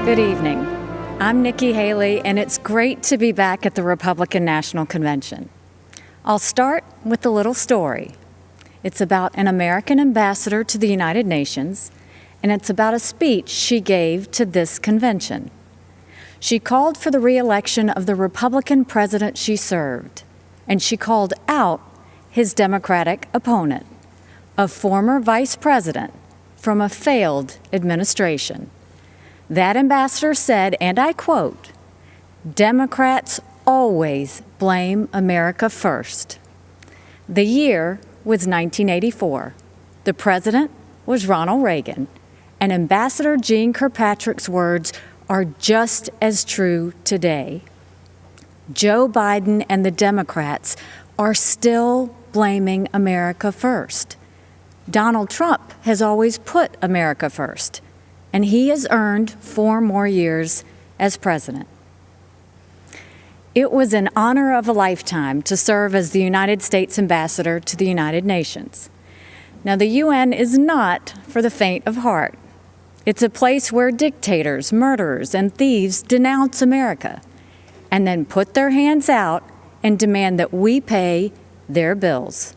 Good evening. I'm Nikki Haley, and it's great to be back at the Republican National Convention. I'll start with a little story. It's about an American ambassador to the United Nations, and it's about a speech she gave to this convention. She called for the re-election of the Republican president she served, and she called out his Democratic opponent, a former vice president from a failed administration. That ambassador said, and I quote, "Democrats always blame America first." The year was 1984. The president was Ronald Reagan, and Ambassador Jeane Kirkpatrick's words are just as true today. Joe Biden and the Democrats are still blaming America first. Donald Trump has always put America first, and he has earned 4 more years as president. It was an honor of a lifetime to serve as the United States ambassador to the United Nations. Now, the UN is not for the faint of heart. It's a place where dictators, murderers, and thieves denounce America and then put their hands out and demand that we pay their bills.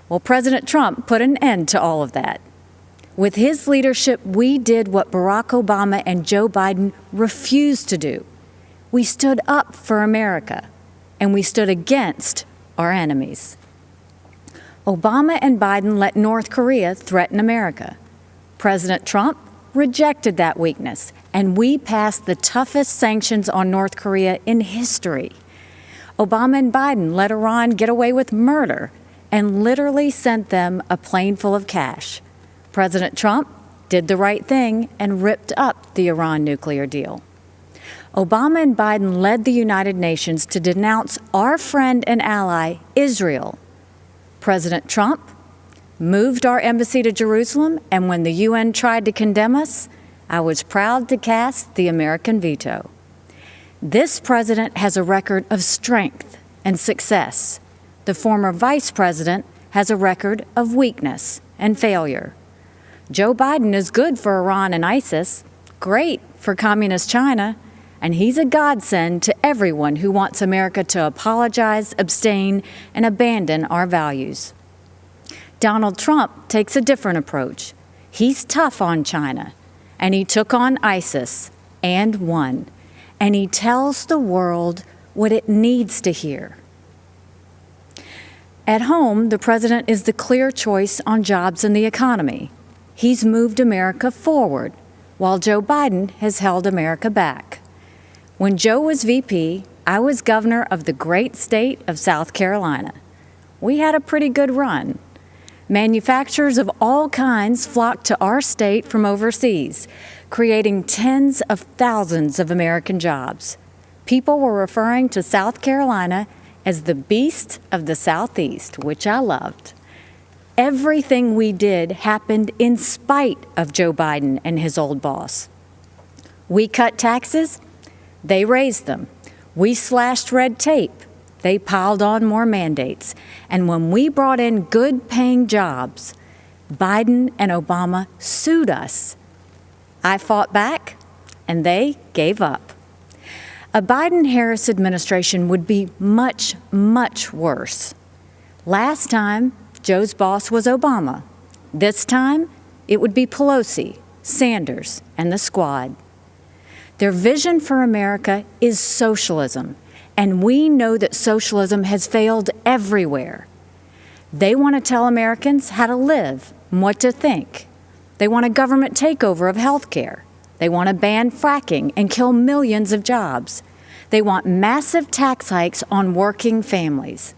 Well, President Trump put an end to all of that. With his leadership, we did what Barack Obama and Joe Biden refused to do. We stood up for America, and we stood against our enemies. Obama and Biden let North Korea threaten America. President Trump rejected that weakness, and we passed the toughest sanctions on North Korea in history. Obama and Biden let Iran get away with murder and literally sent them a plane full of cash. President Trump did the right thing and ripped up the Iran nuclear deal. Obama and Biden led the United Nations to denounce our friend and ally, Israel. President Trump moved our embassy to Jerusalem, and when the UN tried to condemn us, I was proud to cast the American veto. This president has a record of strength and success. The former vice president has a record of weakness and failure. Joe Biden is good for Iran and ISIS, great for communist China, and he's a godsend to everyone who wants America to apologize, abstain, and abandon our values. Donald Trump takes a different approach. He's tough on China, and he took on ISIS and won, and he tells the world what it needs to hear. At home, the president is the clear choice on jobs and the economy. He's moved America forward, while Joe Biden has held America back. When Joe was VP, I was governor of the great state of South Carolina. We had a pretty good run. Manufacturers of all kinds flocked to our state from overseas, creating tens of thousands of American jobs. People were referring to South Carolina as the beast of the Southeast, which I loved. Everything we did happened in spite of Joe Biden and his old boss. We cut taxes, they raised them. We slashed red tape, they piled on more mandates. And when we brought in good-paying jobs, Biden and Obama sued us. I fought back, and they gave up. A Biden-Harris administration would be much, much worse. Last time, Joe's boss was Obama. This time, it would be Pelosi, Sanders, and the squad. Their vision for America is socialism, and we know that socialism has failed everywhere. They want to tell Americans how to live and what to think. They want a government takeover of health care. They want to ban fracking and kill millions of jobs. They want massive tax hikes on working families.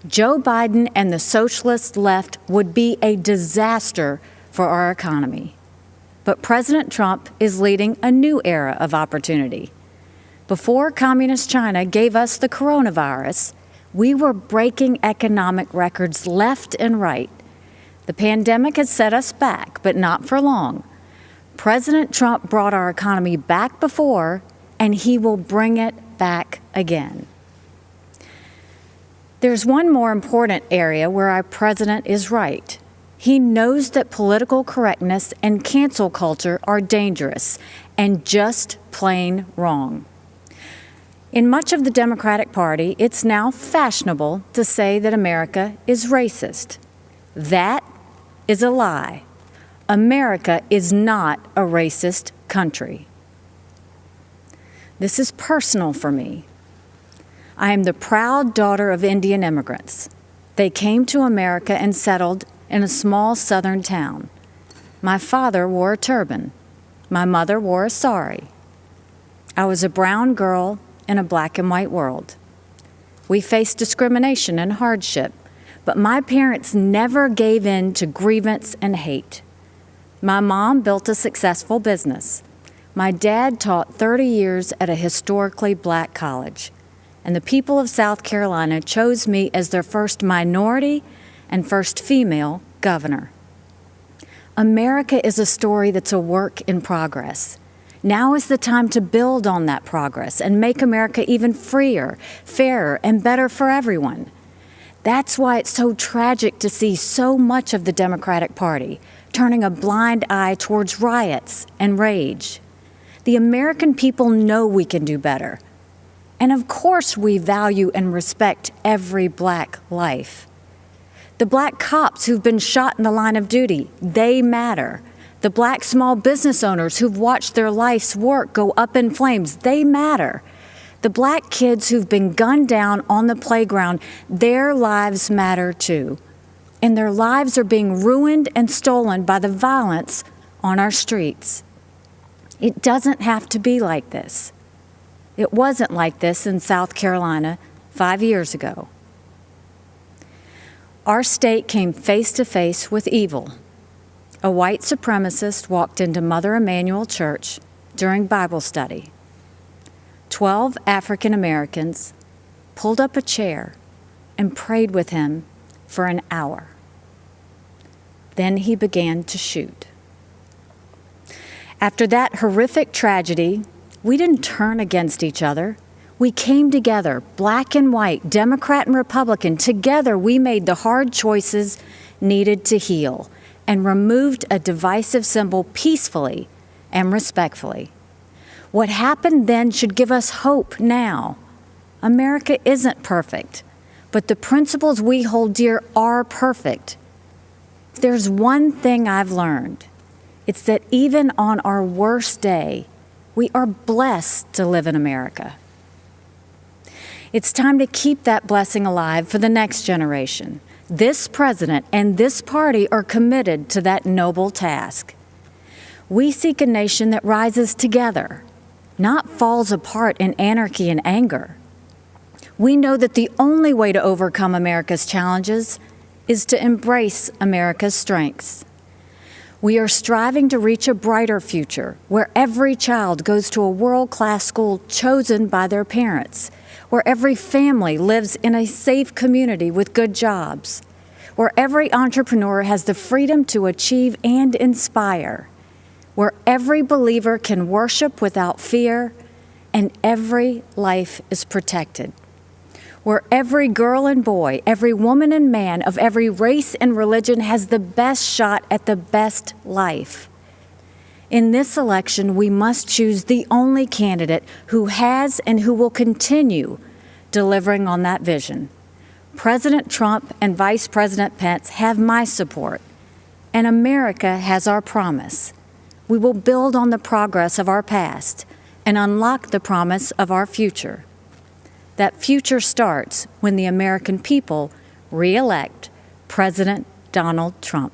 Joe Biden and the socialist left would be a disaster for our economy. But President Trump is leading a new era of opportunity. Before communist China gave us the coronavirus, we were breaking economic records left and right. The pandemic has set us back, but not for long. President Trump brought our economy back before, and he will bring it back again. There's one more important area where our president is right. He knows that political correctness and cancel culture are dangerous, and just plain wrong. In much of the Democratic Party, it's now fashionable to say that America is racist. That is a lie. America is not a racist country. This is personal for me. I am the proud daughter of Indian immigrants. They came to America and settled in a small southern town. My father wore a turban. My mother wore a sari. I was a brown girl in a black and white world. We faced discrimination and hardship, but my parents never gave in to grievance and hate. My mom built a successful business. My dad taught 30 years at a historically black college, and the people of South Carolina chose me as their first minority and first female governor. America is a story that's a work in progress. Now is the time to build on that progress and make America even freer, fairer, and better for everyone. That's why it's so tragic to see so much of the Democratic Party turning a blind eye towards riots and rage. The American people know we can do better. And of course we value and respect every black life. The black cops who've been shot in the line of duty, they matter. The black small business owners who've watched their life's work go up in flames, they matter. The black kids who've been gunned down on the playground, their lives matter too. And their lives are being ruined and stolen by the violence on our streets. It doesn't have to be like this. It wasn't like this in South Carolina 5 years ago. Our state came face to face with evil. A white supremacist walked into Mother Emanuel Church during Bible study. 12 African Americans pulled up a chair and prayed with him for an hour. Then he began to shoot. After that horrific tragedy, we didn't turn against each other. We came together, black and white, Democrat and Republican. Together, we made the hard choices needed to heal and removed a divisive symbol peacefully and respectfully. What happened then should give us hope now. America isn't perfect, but the principles we hold dear are perfect. If there's one thing I've learned, it's that even on our worst day, we are blessed to live in America. It's time to keep that blessing alive for the next generation. This president and this party are committed to that noble task. We seek a nation that rises together, not falls apart in anarchy and anger. We know that the only way to overcome America's challenges is to embrace America's strengths. We are striving to reach a brighter future where every child goes to a world-class school chosen by their parents, where every family lives in a safe community with good jobs, where every entrepreneur has the freedom to achieve and inspire, where every believer can worship without fear and every life is protected, where every girl and boy, every woman and man of every race and religion has the best shot at the best life. In this election, we must choose the only candidate who has and who will continue delivering on that vision. President Trump and Vice President Pence have my support, and America has our promise. We will build on the progress of our past and unlock the promise of our future. That future starts when the American people re-elect President Donald Trump.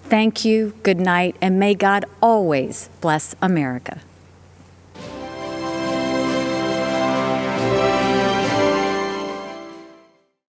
Thank you, good night, and may God always bless America.